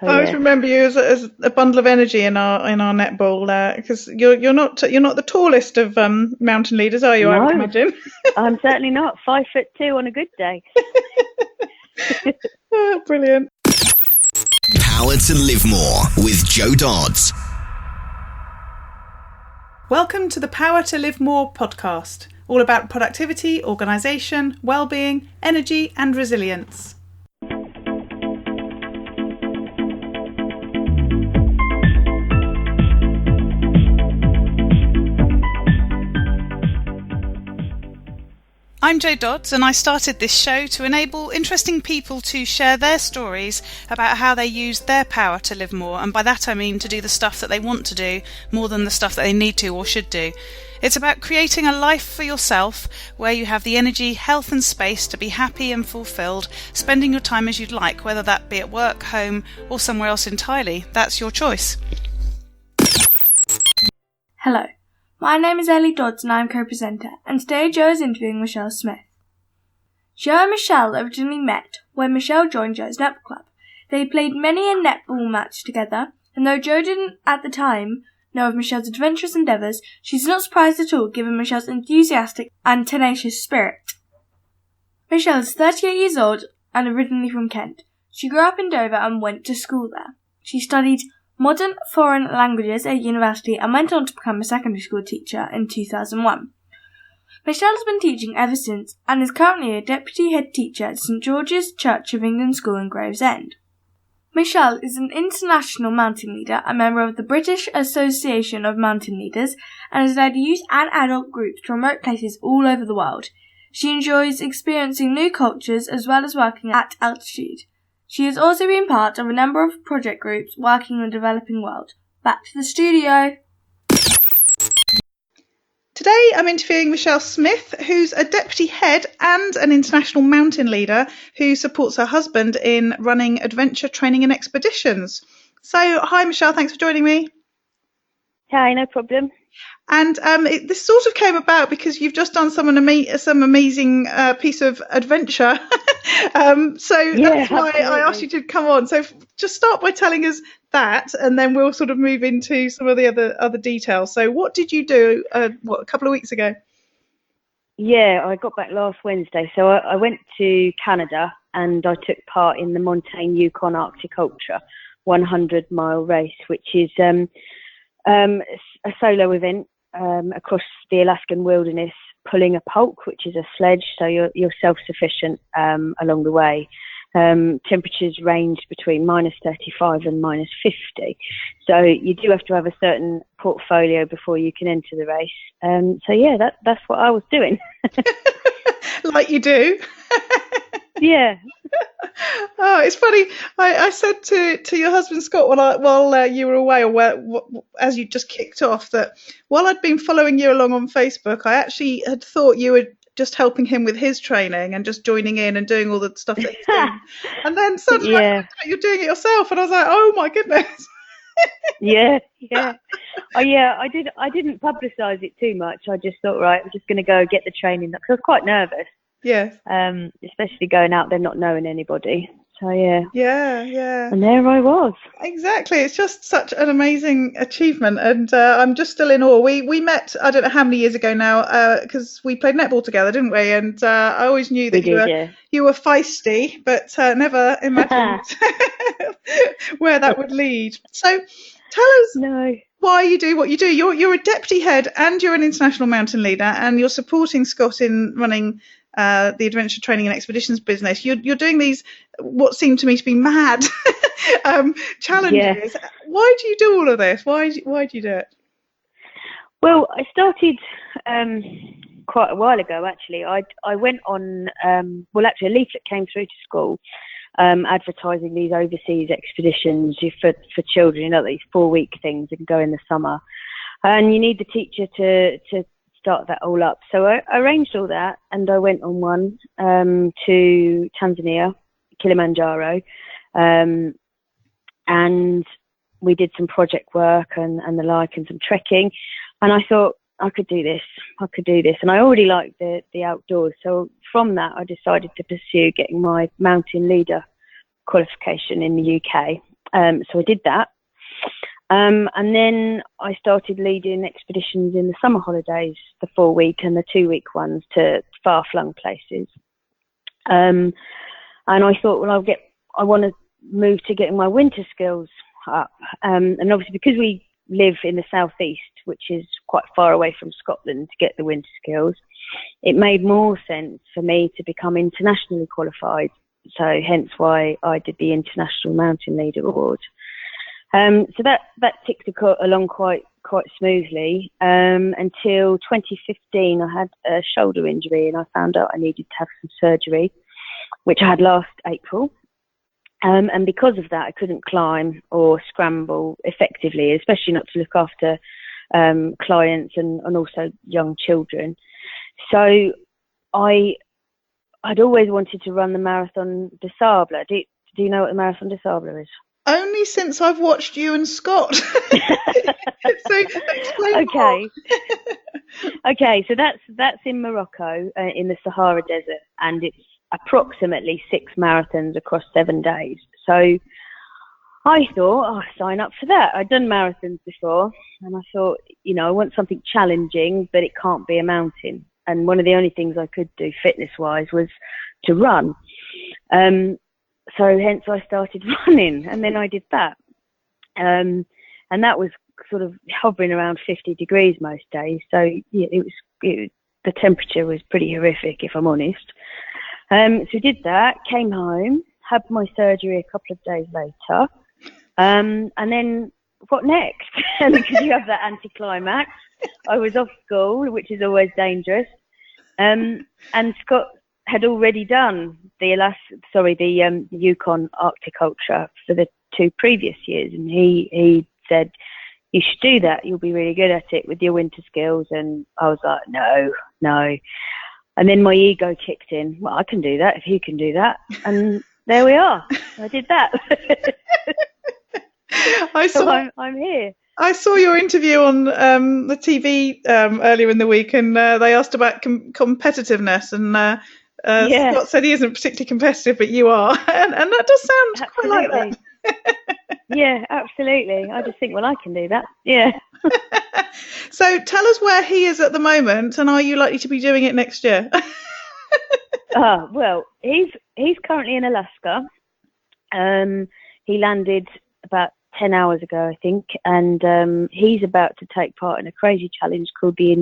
So, I always remember you as a bundle of energy in our netball, because you're not the tallest of mountain leaders, are you? No, I would imagine. I'm certainly not. 5'2" on a good day. Oh, brilliant. Power to Live More with Joe Dodds. Welcome to the Power to Live More podcast, all about productivity, organisation, well-being, energy and resilience. I'm Jo Dodds, and I started this show to enable interesting people to share their stories about how they use their power to live more, and by that I mean to do the stuff that they want to do more than the stuff that they need to or should do. It's about creating a life for yourself where you have the energy, health and space to be happy and fulfilled, spending your time as you'd like, whether that be at work, home or somewhere else entirely. That's your choice. Hello. My name is Ellie Dodds and I am co-presenter, and today Joe is interviewing Michelle Smith. Joe and Michelle originally met when Michelle joined Joe's netball club. They played many a netball match together, and though Joe didn't at the time know of Michelle's adventurous endeavours, she's not surprised at all given Michelle's enthusiastic and tenacious spirit. Michelle is 38 years old and originally from Kent. She grew up in Dover and went to school there. She studied modern foreign languages at university and went on to become a secondary school teacher in 2001. Michelle has been teaching ever since and is currently a deputy head teacher at St George's Church of England School in Gravesend. Michelle is an international mountain leader, a member of the British Association of Mountain Leaders, and has led youth and adult groups to remote places all over the world. She enjoys experiencing new cultures as well as working at altitude. She has also been part of a number of project groups working in the developing world. Back to the studio. Today I'm interviewing Michelle Smith, who's a deputy head and an international mountain leader who supports her husband in running adventure training and expeditions. So, hi Michelle, thanks for joining me. Hi, no problem. And this sort of came about because you've just done some amazing piece of adventure. That's why I asked you to come on. So just start by telling us that, and then we'll sort of move into some of the other details. So what did you do, a couple of weeks ago? Yeah, I got back last Wednesday. So I went to Canada and I took part in the Montane Yukon Arctic Ultra 100-mile race, which is a solo event across the Alaskan wilderness, pulling a pulk, which is a sledge, so you're self-sufficient along the way. Temperatures range between -35 and -50, so you do have to have a certain portfolio before you can enter the race. That's what I was doing. Like you do. Yeah. Oh, it's funny. I said to your husband Scott while you were away, or as you just kicked off, that while I'd been following you along on Facebook, I actually had thought you were just helping him with his training and just joining in and doing all the stuff that he's doing. And then suddenly you're doing it yourself, and I was like, oh my goodness. Yeah. I didn't publicise it too much. I just thought, right, I'm just going to go get the training because I was quite nervous. Yes. Especially going out there not knowing anybody. So yeah. Yeah. And there I was. Exactly. It's just such an amazing achievement, and I'm just still in awe. We met, I don't know how many years ago now, because we played netball together, didn't we? And I always knew that you were feisty, but never imagined where that would lead. So tell us why you do what you do. You're a deputy head and you're an international mountain leader, and you're supporting Scott in running the adventure training and expeditions business. You're doing these what seem to me to be mad challenges. Why do you do all of this? Why do you do it? Well, I started quite a while ago actually. I went on a leaflet came through to school advertising these overseas expeditions for children, these 4-week things that can go in the summer, and you need the teacher to start that all up. So I arranged all that, and I went on one to Tanzania, Kilimanjaro, and we did some project work and the like, and some trekking, and I thought I could do this, and I already liked the outdoors. So from that, I decided to pursue getting my mountain leader qualification in the UK. So I did that. And then I started leading expeditions in the summer holidays, the 4-week and the 2-week ones, to far-flung places. And I thought, well, I want to move to getting my winter skills up. And obviously, because we live in the southeast, which is quite far away from Scotland, to get the winter skills, it made more sense for me to become internationally qualified. So hence why I did the International Mountain Leader Award. So that ticked along quite smoothly until 2015. I had a shoulder injury and I found out I needed to have some surgery, which I had last April. And because of that, I couldn't climb or scramble effectively, especially not to look after clients and also young children. So I'd always wanted to run the Marathon des Sables. Do you know what the Marathon des Sables is? Only since I've watched you and Scott. So explain okay. more. Okay, so that's in Morocco, in the Sahara Desert, and it's approximately 6 marathons across 7 days. So I thought, I'll sign up for that. I'd done marathons before, and I thought, I want something challenging, but it can't be a mountain. And one of the only things I could do fitness-wise was to run. So hence I started running, and then I did that. And that was sort of hovering around 50 degrees most days. So yeah, the temperature was pretty horrific, if I'm honest. So we did that, came home, had my surgery a couple of days later. And then what next? Because you have that anticlimax. I was off school, which is always dangerous. And Scott had already done the Yukon Arctic Ultra for the 2 previous years, and he said, you should do that, you'll be really good at it with your winter skills. And I was like, no. And then my ego kicked in. Well, I can do that if you can do that. And there we are. I did that. I'm here. I saw your interview on the TV earlier in the week, and they asked about competitiveness, and Scott said he isn't particularly competitive, but you are, and that does sound quite like that. Yeah, absolutely. I just think, well, I can do that. Yeah. So tell us where he is at the moment, and are you likely to be doing it next year? Well, he's currently in Alaska. He landed about 10 hours ago, I think, and he's about to take part in a crazy challenge called the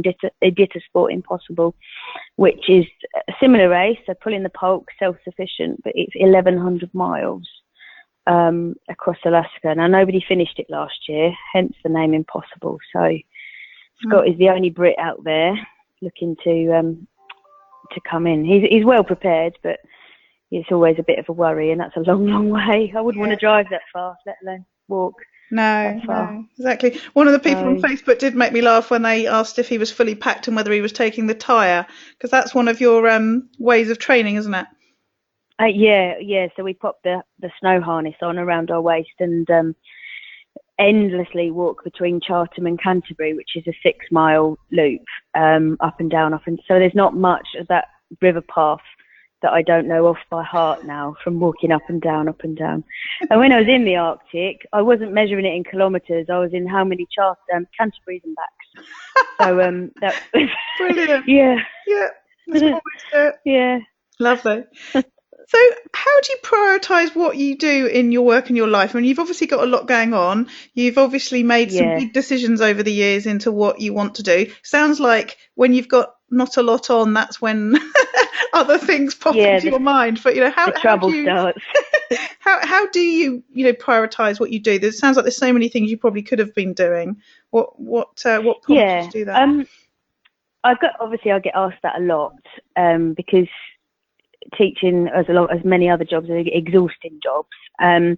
Editor Sport Impossible, which is a similar race, so pulling the polk, self-sufficient, but it's 1,100 miles across Alaska. Now, nobody finished it last year, hence the name Impossible. So Scott is the only Brit out there looking to come in. He's well prepared, but it's always a bit of a worry, and that's a long, long way. I wouldn't want to drive that far, let alone walk. No, exactly. One of the people on Facebook did make me laugh when they asked if he was fully packed and whether he was taking the tyre, because that's one of your ways of training, isn't it? Yeah. So we pop the snow harness on around our waist and endlessly walk between Chartham and Canterbury, which is a 6-mile loop, up and down. So there's not much of that river path that I don't know off by heart now, from walking up and down. And when I was in the Arctic, I wasn't measuring it in kilometres. I was in how many Canterburys and backs. So that was brilliant. Yeah. Yeah. Lovely. So how do you prioritise what you do in your work and your life? I mean, you've obviously got a lot going on. You've obviously made some big decisions over the years into what you want to do. Sounds like when you've got not a lot on, that's when other things pop into your mind. But how the trouble starts. how do you prioritise what you do? There sounds like there's so many things you probably could have been doing. What prompts you to do that? I get asked that a lot, because teaching, as many other jobs, are exhausting jobs. I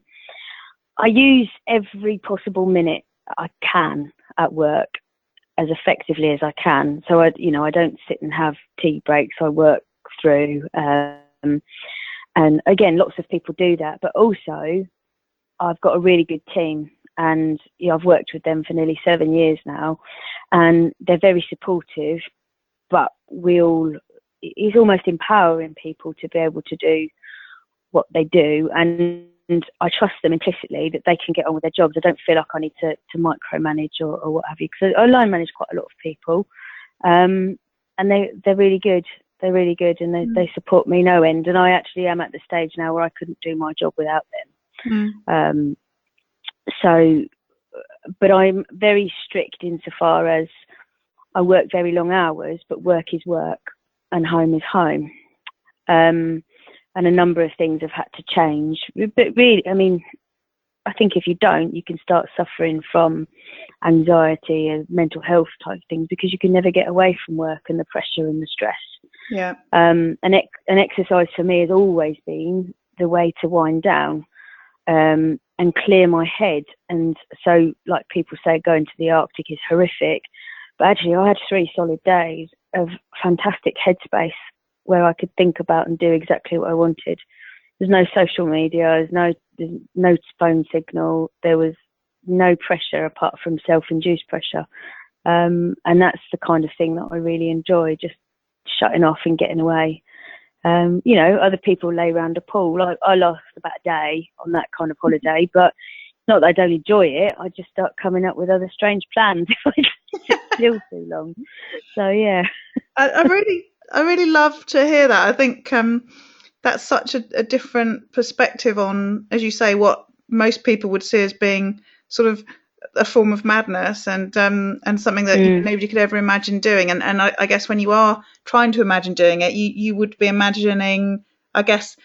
use every possible minute I can at work as effectively as I can. So I don't sit and have tea breaks. I work through, and again, lots of people do that. But also, I've got a really good team, and I've worked with them for nearly 7 years now, and they're very supportive. But it's almost empowering people to be able to do what they do, and I trust them implicitly that they can get on with their jobs. I don't feel like I need to micromanage or what have you, because I line manage quite a lot of people, and they're really good. They're really good, and they support me no end. And I actually am at the stage now where I couldn't do my job without them. But I'm very strict insofar as I work very long hours, but work is work and home is home. And a number of things have had to change. But really, I mean, I think if you don't, you can start suffering from anxiety and mental health type things, because you can never get away from work and the pressure and the stress. Yeah. An exercise for me has always been the way to wind down and clear my head. And so, like people say, going to the Arctic is horrific, but actually I had 3 solid days of fantastic headspace where I could think about and do exactly what I wanted. There's no social media, there's no phone signal, there was no pressure apart from self-induced pressure. And that's the kind of thing that I really enjoy, just shutting off and getting away. Other people lay around a pool. I last about a day on that kind of holiday, but not that I don't enjoy it. I just start coming up with other strange plans if I sit still too long. So yeah. I really love to hear that. I think that's such a different perspective on, as you say, what most people would see as being sort of a form of madness and something that nobody could ever imagine doing. And I guess when you are trying to imagine doing it, you would be imagining, I guess,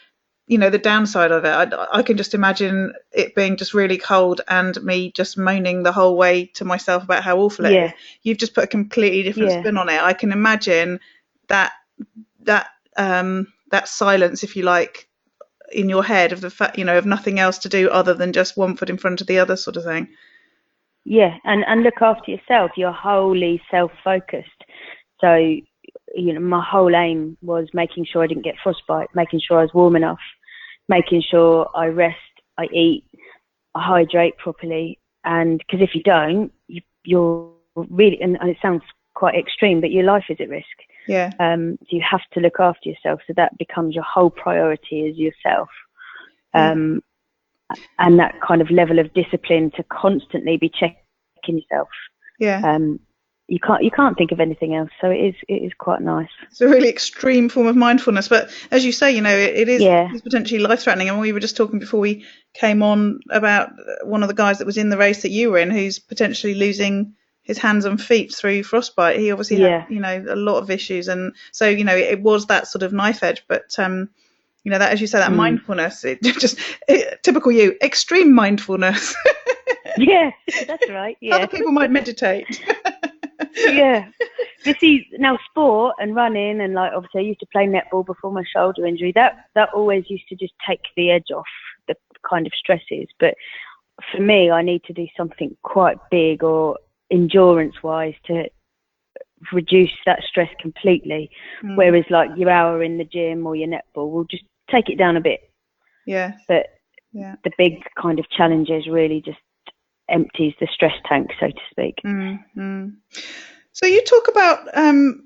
the downside of it. I can just imagine it being just really cold and me just moaning the whole way to myself about how awful it is. You've just put a completely different spin on it. I can imagine that silence, if you like, in your head of the fact, of nothing else to do other than just one foot in front of the other sort of thing. Yeah, and look after yourself. You're wholly self-focused. So, my whole aim was making sure I didn't get frostbite, making sure I was warm enough, making sure I rest, I eat, I hydrate properly. And because if you don't, you're really, and it sounds quite extreme, but your life is at risk. Yeah. So you have to look after yourself. So that becomes your whole priority is yourself. And that kind of level of discipline to constantly be checking yourself. Yeah. You can't think of anything else. So it is quite nice. It's a really extreme form of mindfulness, but as you say, it is potentially life-threatening. And we were just talking before we came on about one of the guys that was in the race that you were in, who's potentially losing his hands and feet through frostbite. He obviously had, a lot of issues, and so it was that sort of knife edge. But that, as you say, that mindfulness, typical you, extreme mindfulness. Yeah, that's right. Yeah. Other people might meditate. Yeah. You see, now sport and running, and obviously I used to play netball before my shoulder injury. That always used to just take the edge off the kind of stresses. But for me, I need to do something quite big or endurance-wise to reduce that stress completely. Whereas your hour in the gym or your netball will just take it down a bit. Yeah. But the big kind of challenges really just empties the stress tank, so to speak. So you talk about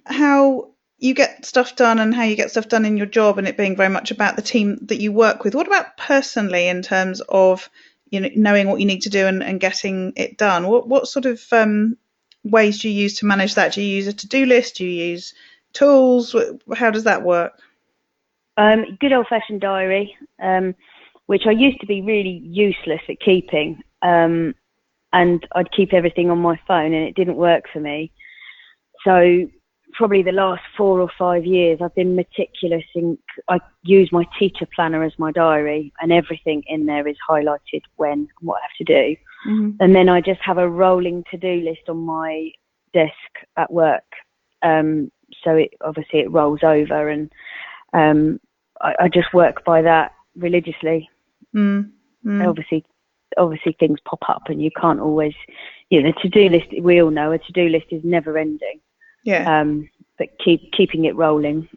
how you get stuff done and how you get stuff done in your job, and it being very much about the team that you work with. What about personally, in terms of knowing what you need to do and getting it done? What sort of ways do you use to manage that? Do you use a to-do list? Do you use tools? How does that work? Good old-fashioned diary, which I used to be really useless at keeping. And I'd keep everything on my phone, and it didn't work for me. So probably the last 4 or 5 years, I've been meticulous I use my teacher planner as my diary, and everything in there is highlighted when and what I have to do. And then I just have a rolling to-do list on my desk at work. So it rolls over, and I just work by that religiously. Obviously things pop up, and you can't always, the to-do list, we all know a to-do list is never ending. Yeah. But keeping it rolling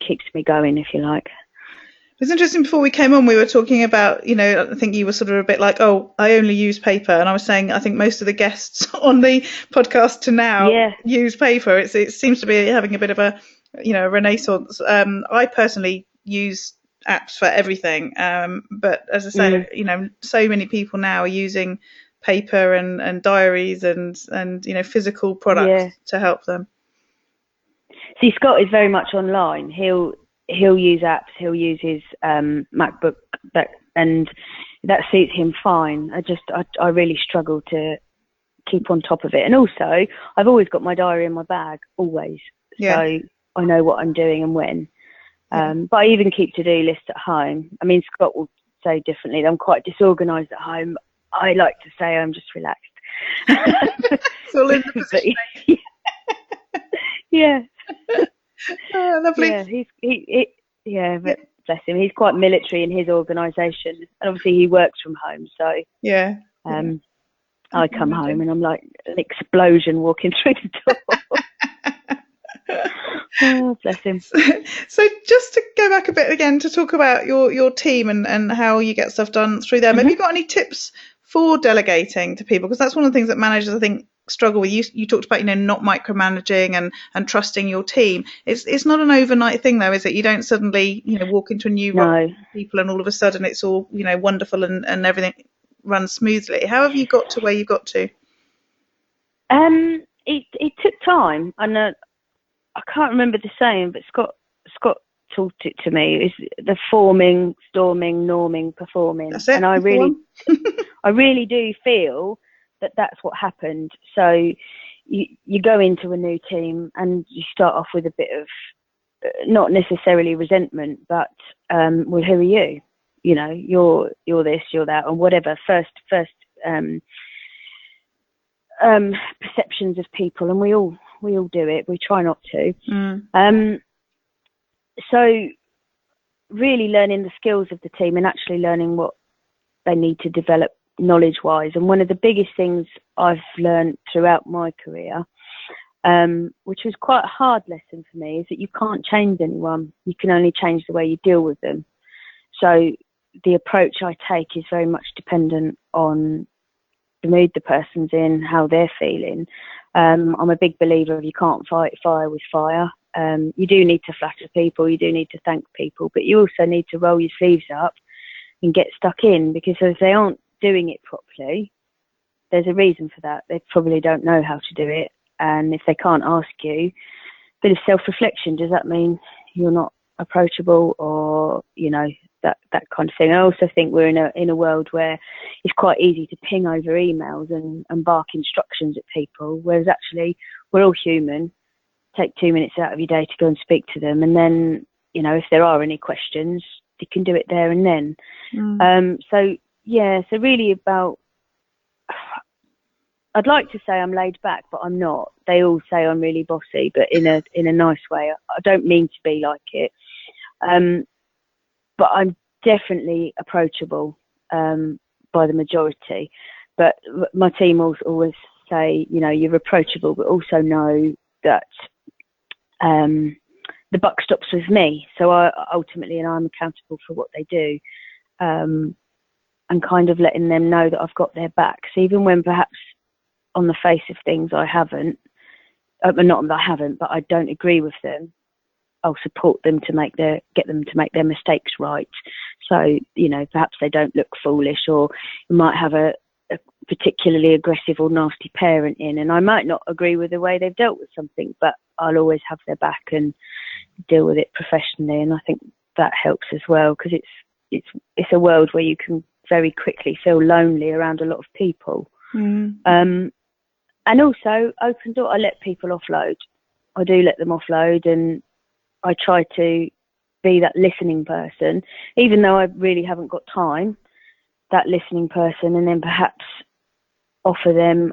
keeps me going, if you like. It was interesting, before we came on, we were talking about, I think you were sort of a bit like, oh, I only use paper. And I was saying, I think most of the guests on the podcast to now use paper. It seems to be having a bit of a, renaissance. I personally use apps for everything. But as I say, so many people now are using paper and diaries and physical products to help them. See, Scott is very much online. He'll use apps. He'll use his MacBook, and that suits him fine. I really struggle to keep on top of it. And also, I've always got my diary in my bag, always. Yeah. So I know what I'm doing and when. But I even keep to-do lists at home. I mean, Scott will say differently. I'm quite disorganised at home. I like to say I'm just relaxed. It's all in the position. Yeah. Oh, lovely. Yeah, but bless him. He's quite military in his organisation, and obviously he works from home. So I come home and I'm like an explosion walking through the door. Oh, bless him. So just to go back a bit again to talk about your team and how you get stuff done through them. Have you got any tips for delegating to people? Because that's one of the things that managers, I think, struggle with. You talked about not micromanaging and trusting your team. It's not an overnight thing though, is it? You don't suddenly walk into a new role with people and all of a sudden it's all wonderful and everything runs smoothly. How have you got to where you got to? It took time, and I can't remember the saying, but Scott taught it to me. Is the forming, storming, norming, performing. That's it. And I really do feel that that's what happened. So you go into a new team and you start off with a bit of not necessarily resentment, but well, who are you? You're this, you're that, and whatever. First perceptions of people, and we all do it. We try not to. So really learning the skills of the team and actually learning what they need to develop knowledge-wise. And one of the biggest things I've learned throughout my career, which was quite a hard lesson for me, is that you can't change anyone. You can only change the way you deal with them. So the approach I take is very much dependent on the mood the person's in, how they're feeling. I'm a big believer of you can't fight fire with fire. You do need to flatter people, you do need to thank people, but you also need to roll your sleeves up and get stuck in, because if they aren't doing it properly, there's a reason for that. They probably don't know how to do it, and if they can't ask you, a bit of self-reflection, does that mean you're not approachable, or that kind of thing. I also think we're in a world where it's quite easy to ping over emails and bark instructions at people, whereas actually we're all human. Take 2 minutes out of your day to go and speak to them, and then if there are any questions, you can do it there and then. So really about, I'd like to say I'm laid back, but I'm not. They all say I'm really bossy, but in a nice way. I don't mean to be like it. But I'm definitely approachable by the majority. But my team always say, you're approachable, but also know that the buck stops with me. So I'm accountable for what they do, and kind of letting them know that I've got their backs, even when perhaps on the face of things I haven't. Not that I haven't, but I don't agree with them. I'll support them get them to make their mistakes right. So, perhaps they don't look foolish, or you might have a particularly aggressive or nasty parent in, and I might not agree with the way they've dealt with something, but I'll always have their back and deal with it professionally. And I think that helps as well, because it's a world where you can very quickly feel lonely around a lot of people. And also open door. I let people offload. I do let them offload, and I try to be that listening person, even though I really haven't got time, that listening person, and then perhaps offer them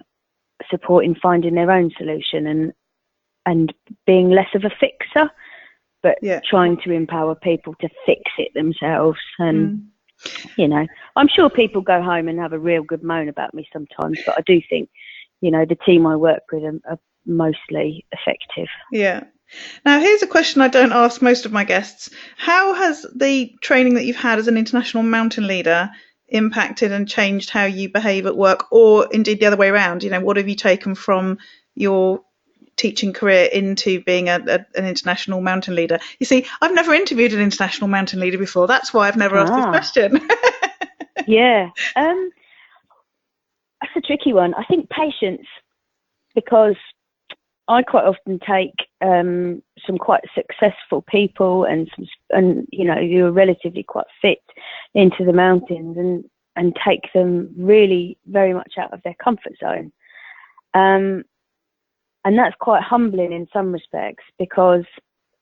support in finding their own solution and being less of a fixer, but trying to empower people to fix it themselves. And, I'm sure people go home and have a real good moan about me sometimes, but I do think, the team I work with are mostly effective. Yeah. Now, here's a question I don't ask most of my guests. How has the training that you've had as an international mountain leader impacted and changed how you behave at work, or indeed the other way around? What have you taken from your teaching career into being an international mountain leader? You see, I've never interviewed an international mountain leader before. That's why I've never asked this question. Yeah. That's a tricky one. I think patience, because I quite often take some quite successful people and you know, who are relatively quite fit into the mountains and take them really very much out of their comfort zone. And that's quite humbling in some respects, because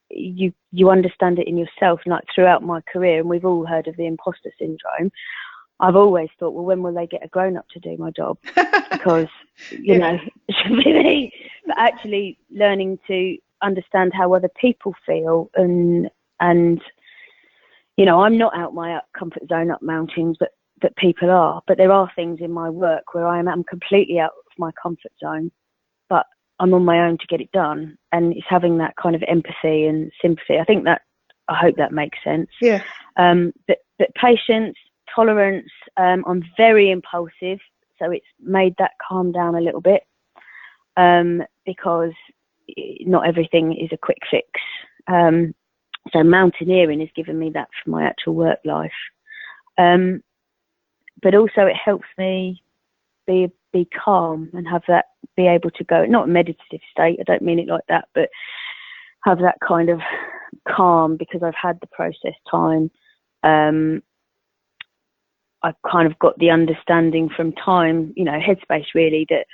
you understand it in yourself. Like throughout my career, and we've all heard of the imposter syndrome, I've always thought, well, when will they get a grown-up to do my job? Because, you know, it should be me. But actually learning to understand how other people feel and you know, I'm not out my comfort zone up mountains, but people are. But there are things in my work where I'm completely out of my comfort zone, but I'm on my own to get it done. And it's having that kind of empathy and sympathy. I hope that makes sense. Yeah. But patience, tolerance. I'm very impulsive, so it's made that calm down a little bit, because not everything is a quick fix. So mountaineering has given me that for my actual work life, but also it helps me be calm and have that, be able to go, not a meditative state, I don't mean it like that, but have that kind of calm, because I've had the process time. I've kind of got the understanding from time, you know, headspace really, that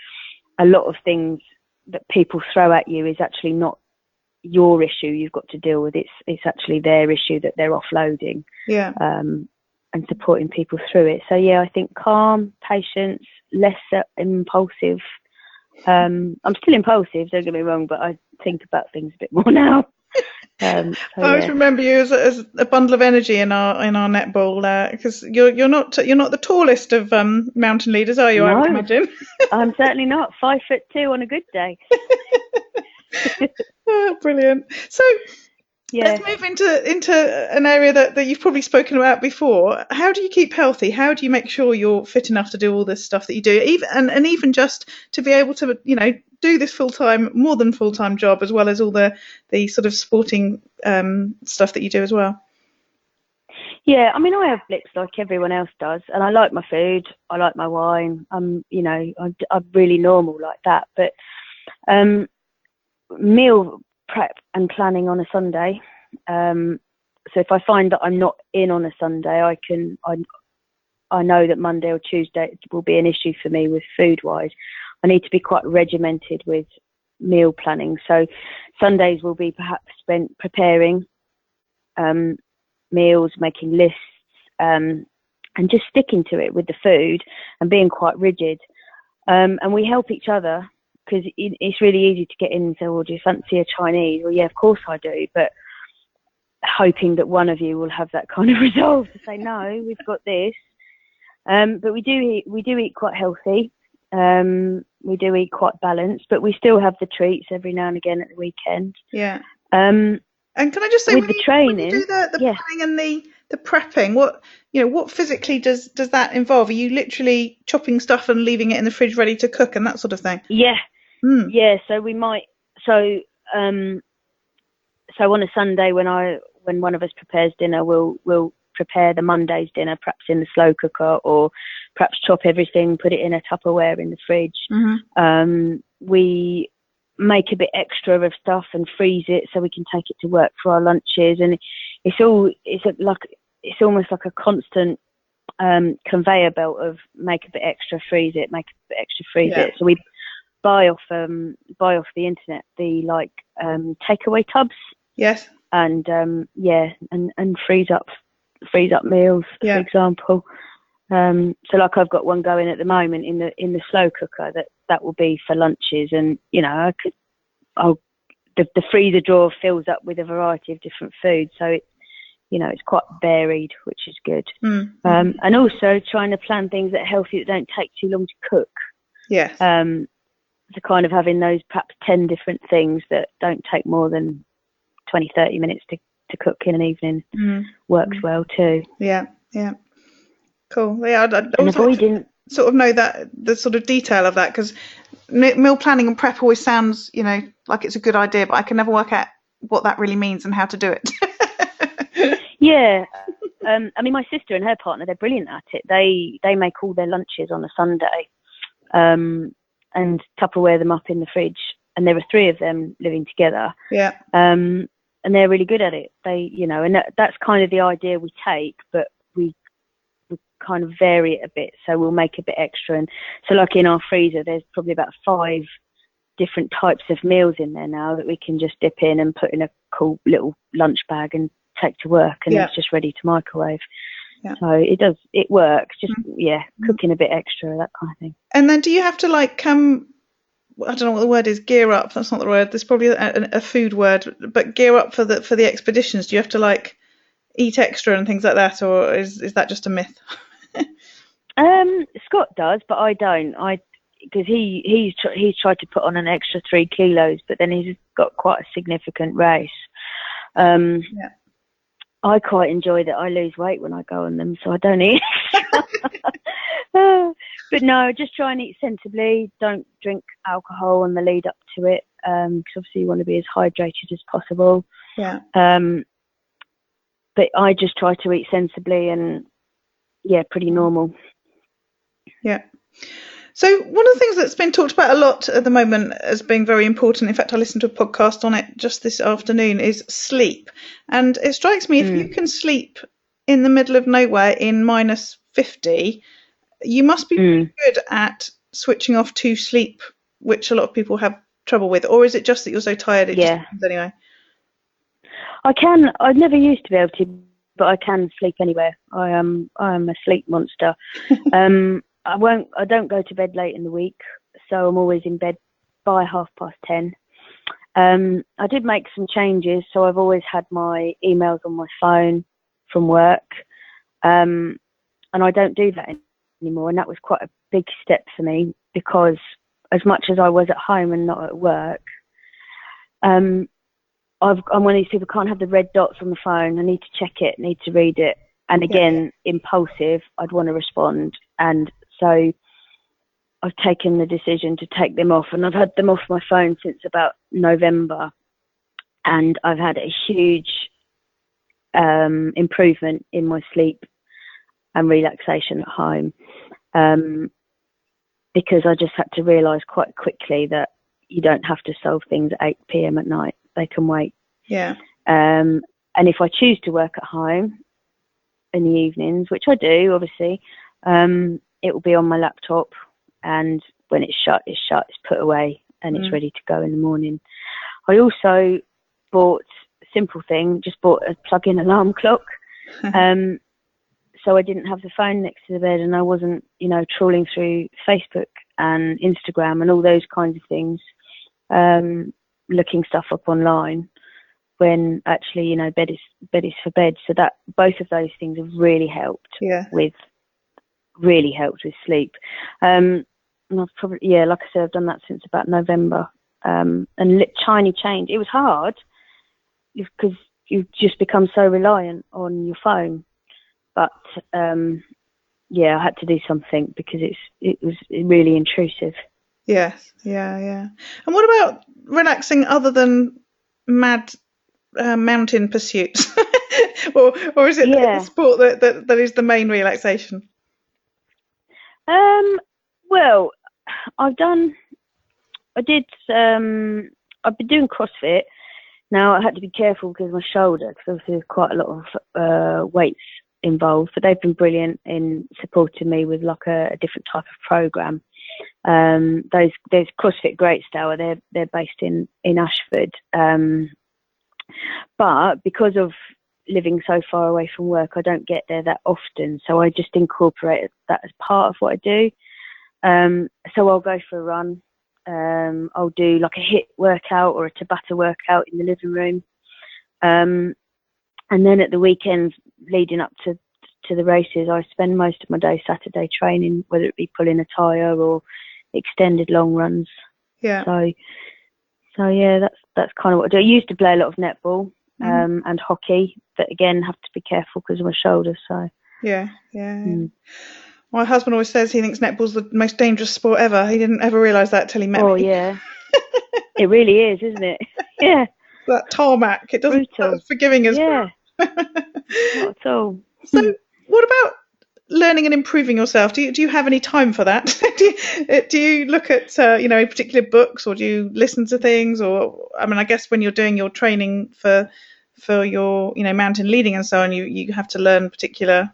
a lot of things that people throw at you is actually not your issue you've got to deal with. It's actually their issue that they're offloading. Yeah. And supporting people through it. So yeah, I think calm, patience, less impulsive. I'm still impulsive, don't get me wrong, but I think about things a bit more now. I always remember you as a bundle of energy in our netball, because you're not the tallest of mountain leaders, are you? No, I would imagine. I'm certainly not. 5'2" on a good day. Oh, brilliant. So let's move into an area that you've probably spoken about before. How do you keep healthy? How do you make sure you're fit enough to do all this stuff that you do, even just to be able to, you know, do this more than full-time job, as well as all the sort of sporting stuff that you do as well? Yeah, I mean, I have blips like everyone else does, and I like my food, I like my wine. You know, I'm really normal like that. But meal prep and planning on a Sunday. So if I find that I'm not in on a Sunday, I know that Monday or Tuesday will be an issue for me with food-wise. I need to be quite regimented with meal planning. So Sundays will be perhaps spent preparing meals, making lists, and just sticking to it with the food and being quite rigid. And we help each other, because it's really easy to get in and say, well, do you fancy a Chinese? Well, yeah, of course I do. But hoping that one of you will have that kind of resolve to say, no, we've got this. But we do eat quite healthy. We do eat quite balanced, but we still have the treats every now and again at the weekend. Yeah. And can I just say, with the training, when you do the planning and the prepping, what physically does that involve? Are you literally chopping stuff and leaving it in the fridge ready to cook and that sort of thing? Yeah. Yeah. So we might. So on a Sunday when one of us prepares dinner, we'll prepare the Monday's dinner, perhaps in the slow cooker, or perhaps chop everything, put it in a Tupperware in the fridge. Mm-hmm. We make a bit extra of stuff and freeze it so we can take it to work for our lunches, and it's almost like a constant conveyor belt of make a bit extra, freeze it, make a bit extra, freeze it. So we buy off the internet the takeaway tubs. Yes. And and freeze up meals, for example. So like I've got one going at the moment in the slow cooker that will be for lunches, and you know the freezer drawer fills up with a variety of different foods, so it's quite varied, which is good. And also trying to plan things that are healthy, that don't take too long to cook. Yes. So kind of having those perhaps 10 different things that don't take more than 20-30 minutes to cook in an evening works well too. Yeah. Cool. Yeah, and avoiding sort of know that the sort of detail of that, because meal planning and prep always sounds, like it's a good idea, but I can never work out what that really means and how to do it. Yeah. I mean, my sister and her partner, they're brilliant at it. They make all their lunches on a Sunday, and Tupperware them up in the fridge. And there are 3 of them living together. Yeah. And they're really good at it. They, and that's kind of the idea we take, but we kind of vary it a bit. So we'll make a bit extra. And so like in our freezer, there's probably about 5 different types of meals in there now that we can just dip in and put in a cool little lunch bag and take to work, and it's just ready to microwave. Yeah. So it works. Just cooking a bit extra, that kind of thing. And then do you have to I don't know what the word is, gear up? That's not the word. There's probably a food word, but gear up for the expeditions. Do you have to eat extra and things like that, or is that just a myth? Scott does, but I don't. Because he's tried to put on an extra 3 kilos, but then he's got quite a significant race. I quite enjoy that I lose weight when I go on them, so I don't eat. But no, just try and eat sensibly. Don't drink alcohol on the lead up to it, because obviously you want to be as hydrated as possible. Yeah. But I just try to eat sensibly and, pretty normal. Yeah. So one of the things that's been talked about a lot at the moment as being very important, in fact, I listened to a podcast on it just this afternoon, is sleep. And it strikes me, if you can sleep in the middle of nowhere in -50, you must be really good at switching off to sleep, which a lot of people have trouble with. Or is it just that you're so tired it just happens anyway? I've never used to be able to, but I can sleep anywhere. I am a sleep monster. I don't go to bed late in the week, so I'm always in bed by 10:30. I did make some changes, so I've always had my emails on my phone from work, and I don't do that anymore. And that was quite a big step for me, because as much as I was at home and not at work, I'm one of these people who can't have the red dots on the phone. I need to check it, need to read it. And again, impulsive, I'd want to respond. And so I've taken the decision to take them off, and I've had them off my phone since about November. And I've had a huge improvement in my sleep and relaxation at home, because I just had to realise quite quickly that you don't have to solve things at 8 p.m. at night. They can wait. Yeah. And if I choose to work at home in the evenings, which I do, obviously, it will be on my laptop, and when it's shut, it's put away, and it's ready to go in the morning. I also bought a simple thing, just bought a plug-in alarm clock. So I didn't have the phone next to the bed, and I wasn't, trawling through Facebook and Instagram and all those kinds of things, looking stuff up online, when actually, bed is for bed. So that both of those things have really helped with sleep. And I've probably, like I said, I've done that since about November. And tiny change. It was hard because you just become so reliant on your phone. But I had to do something because it was really intrusive. Yes, yeah. And what about relaxing other than mad mountain pursuits, or is it the sport that is the main relaxation? Well, I've been doing CrossFit. Now I had to be careful because of my shoulder, because obviously there's quite a lot of weights involved, but they've been brilliant in supporting me with like a different type of program. There's CrossFit Great Style. They're based in Ashford, but because of living so far away from work, I don't get there that often, so I just incorporate that as part of what I do. So I'll go for a run. I'll do like a HIIT workout or a Tabata workout in the living room, and then at the weekends leading up to the races, I spend most of my day Saturday training, whether it be pulling a tyre or extended long runs. So that's kind of what I do. I used to play a lot of netball and hockey, but again have to be careful because of my shoulder. So Well, My husband always says he thinks netball's the most dangerous sport ever. He didn't ever realise that till he met me. Oh, yeah. It really is, isn't it? Yeah. That tarmac, it doesn't look forgiving as well. Not at all. So what about learning and improving yourself? Do you have any time for that? do you look at particular books, or do you listen to things? Or I mean, I guess when you're doing your training for your mountain leading and so on, you have to learn particular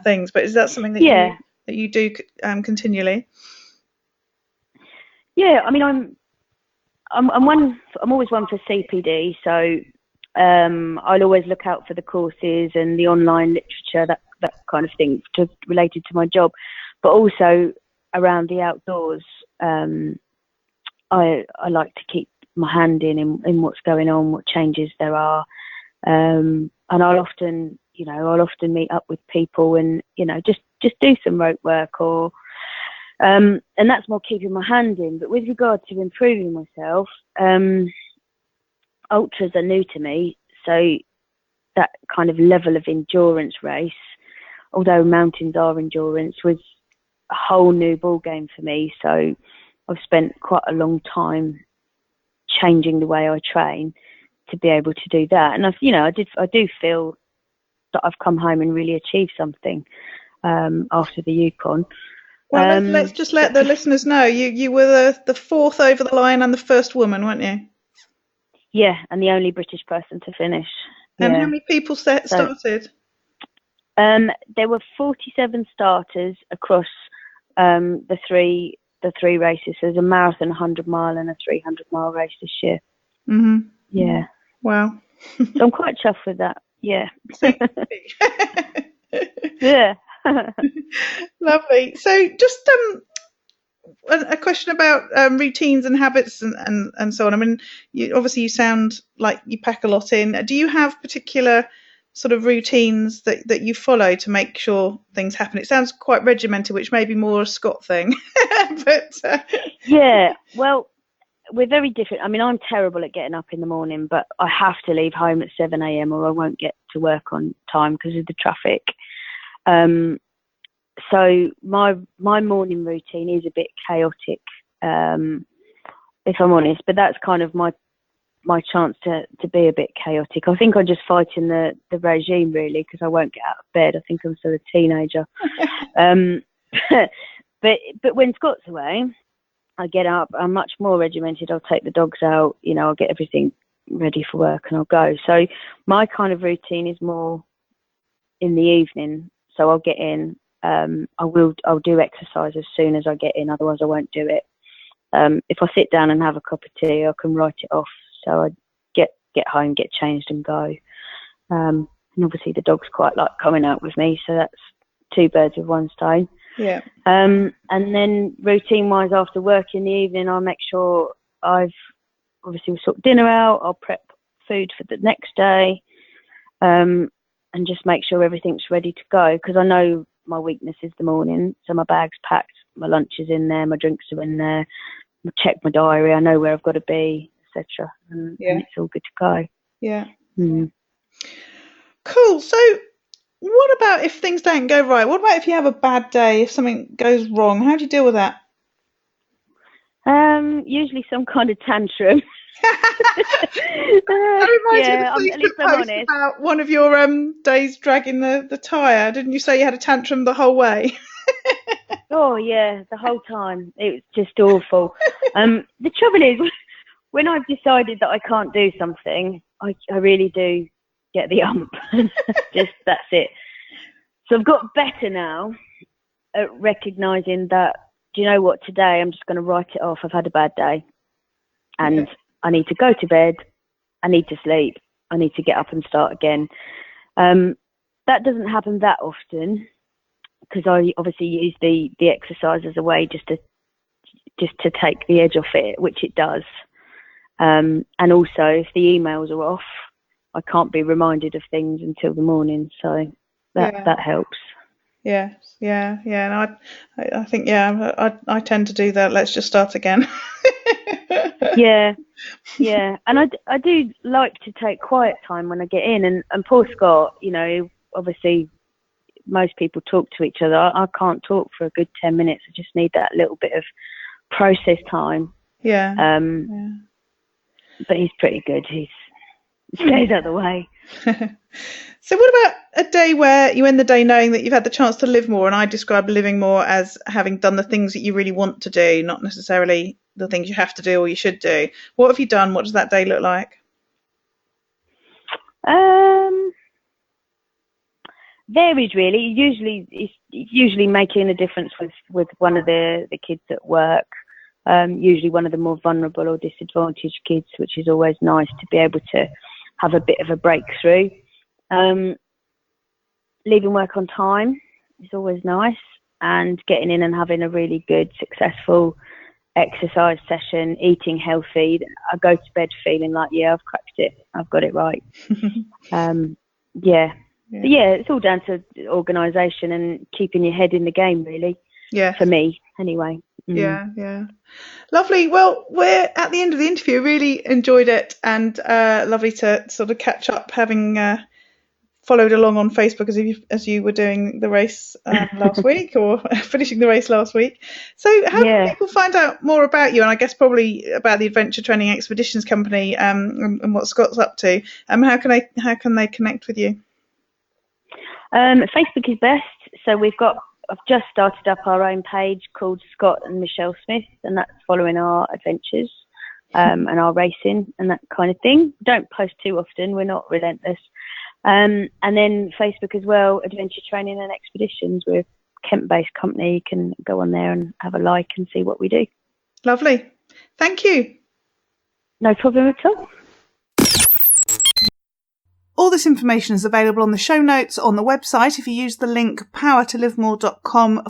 things. But is that something that you do continually? Yeah, I mean, I'm always one for CPD, so I'll always look out for the courses and the online literature, that kind of thing, related to my job, but also around the outdoors. I like to keep my hand in what's going on, what changes there are, and I'll often meet up with people and just do some rope work, or and that's more keeping my hand in. But with regard to improving myself, ultras are new to me, so that kind of level of endurance race, although mountains are endurance, was a whole new ball game for me. So I've spent quite a long time changing the way I train to be able to do that. And I do feel that I've come home and really achieved something after the Yukon. Well, let's just let the listeners know you were the fourth over the line and the first woman, weren't you? Yeah, and the only British person to finish. And how many people started? There were 47 starters across the three races. There's a marathon, 100-mile, and a 300-mile race this year. Mm-hmm. Yeah. Wow. So I'm quite chuffed with that. Yeah. Yeah. Lovely. So just a question about routines and habits and so on. I mean, you sound like you pack a lot in. Do you have particular sort of routines that you follow to make sure things happen? It sounds quite regimented, which may be more a Scott thing. But yeah, well, we're very different. I mean, I'm terrible at getting up in the morning, but I have to leave home at 7 a.m. or I won't get to work on time because of the traffic. So my morning routine is a bit chaotic, if I'm honest, but that's kind of my chance to be a bit chaotic. I think I'm just fighting the regime, really, because I won't get out of bed. I think I'm still a teenager. But when Scott's away, I get up, I'm much more regimented. I'll take the dogs out, I'll get everything ready for work and I'll go. So my kind of routine is more in the evening. So I'll get in, I'll do exercise as soon as I get in, otherwise I won't do it. If I sit down and have a cup of tea, I can write it off. So I get home, get changed and go. And obviously the dogs quite like coming out with me, so that's two birds with one stone. Yeah. And then routine-wise, after work in the evening, I'll make sure I've obviously sort dinner out. I'll prep food for the next day, and just make sure everything's ready to go, because I know my weakness is the morning. So my bag's packed, my lunch is in there, my drinks are in there. I check my diary. I know where I've got to be, etc. And it's all good to go. Yeah. Mm. Cool. So what about if things don't go right? What about if you have a bad day, if something goes wrong? How do you deal with that? Usually some kind of tantrum. At least I'm honest. About one of your days dragging the tyre. Didn't you say you had a tantrum the whole way? Oh yeah, the whole time. It was just awful. The trouble is, when I've decided that I can't do something, I really do get the ump. That's it. So I've got better now at recognising that, do you know what, today I'm just going to write it off. I've had a bad day and I need to go to bed. I need to sleep. I need to get up and start again. That doesn't happen that often, because I obviously use the exercise as a way just to take the edge off it, which it does. And also, if the emails are off, I can't be reminded of things until the morning, so that helps. Yeah. And I think I tend to do that. Let's just start again. Yeah, and I do like to take quiet time when I get in, and poor Scott, obviously most people talk to each other. I can't talk for a good 10 minutes. I just need that little bit of process time. Yeah. But he's pretty good. He stays out of the way. So what about a day where you end the day knowing that you've had the chance to live more? And I describe living more as having done the things that you really want to do, not necessarily the things you have to do or you should do. What have you done? What does that day look like? Varies really. It's usually making a difference with one of the kids at work. Usually one of the more vulnerable or disadvantaged kids, which is always nice to be able to have a bit of a breakthrough. Leaving work on time is always nice, and getting in and having a really good, successful exercise session, eating healthy. I go to bed feeling like, I've cracked it. I've got it right. Yeah, it's all down to organisation and keeping your head in the game, really. Yeah. For me, anyway. Yeah. Lovely. Well, we're at the end of the interview. Really enjoyed it, and lovely to sort of catch up, having followed along on Facebook as you were doing the race last week, or finishing the race last week. So how can people find out more about you, and I guess probably about the Adventure Training Expeditions Company, and what Scott's up to? How can they connect with you? Facebook is best. So I've just started up our own page called Scott and Michelle Smith, and that's following our adventures and our racing and that kind of thing. Don't post too often. We're not relentless. And then Facebook as well, Adventure Training and Expeditions. We're a Kent-based company. You can go on there and have a like and see what we do. Lovely. Thank you. No problem at all. All this information is available on the show notes on the website. If you use the link powertolivemore.com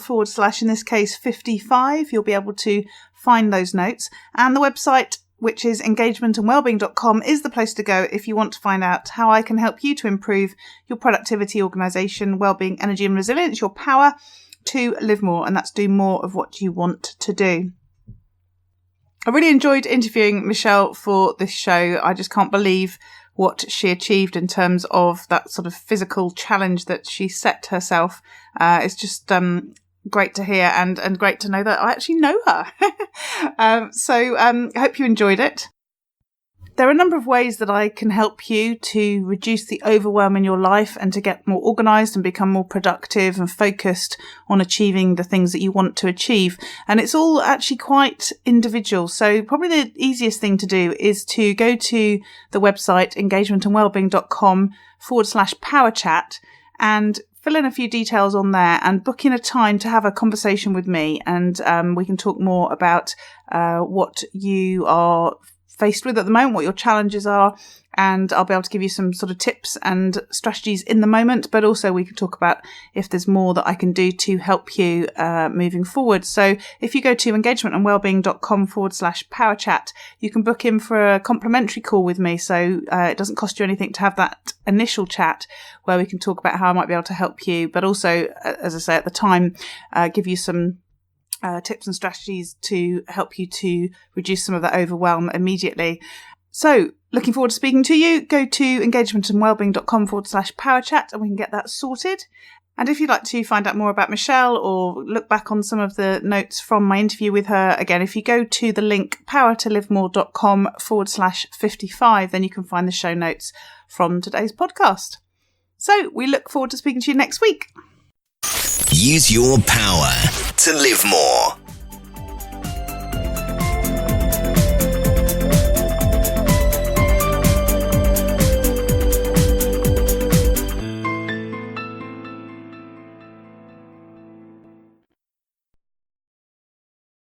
/ in this case 55, you'll be able to find those notes. And the website, which is engagementandwellbeing.com, is the place to go if you want to find out how I can help you to improve your productivity, organisation, wellbeing, energy and resilience, your power to live more. And that's do more of what you want to do. I really enjoyed interviewing Michelle for this show. I just can't believe what she achieved in terms of that sort of physical challenge that she set herself. It's just great to hear and great to know that I actually know her. So I hope you enjoyed it. There are a number of ways that I can help you to reduce the overwhelm in your life and to get more organised and become more productive and focused on achieving the things that you want to achieve. And it's all actually quite individual. So probably the easiest thing to do is to go to the website engagementandwellbeing.com / power chat and fill in a few details on there and book in a time to have a conversation with me. And we can talk more about what you are faced with at the moment, what your challenges are, and I'll be able to give you some sort of tips and strategies in the moment, but also we can talk about if there's more that I can do to help you moving forward. So if you go to engagementandwellbeing.com / power chat, you can book in for a complimentary call with me. So it doesn't cost you anything to have that initial chat where we can talk about how I might be able to help you, but also, as I say at the time, give you some tips and strategies to help you to reduce some of that overwhelm immediately. So looking forward to speaking to you. Go to engagementandwellbeing.com / power chat and we can get that sorted. And if you'd like to find out more about Michelle or look back on some of the notes from my interview with her, again, if you go to the link powertolivemore.com / 55, then you can find the show notes from today's podcast. So we look forward to speaking to you next week. Use your power to live more.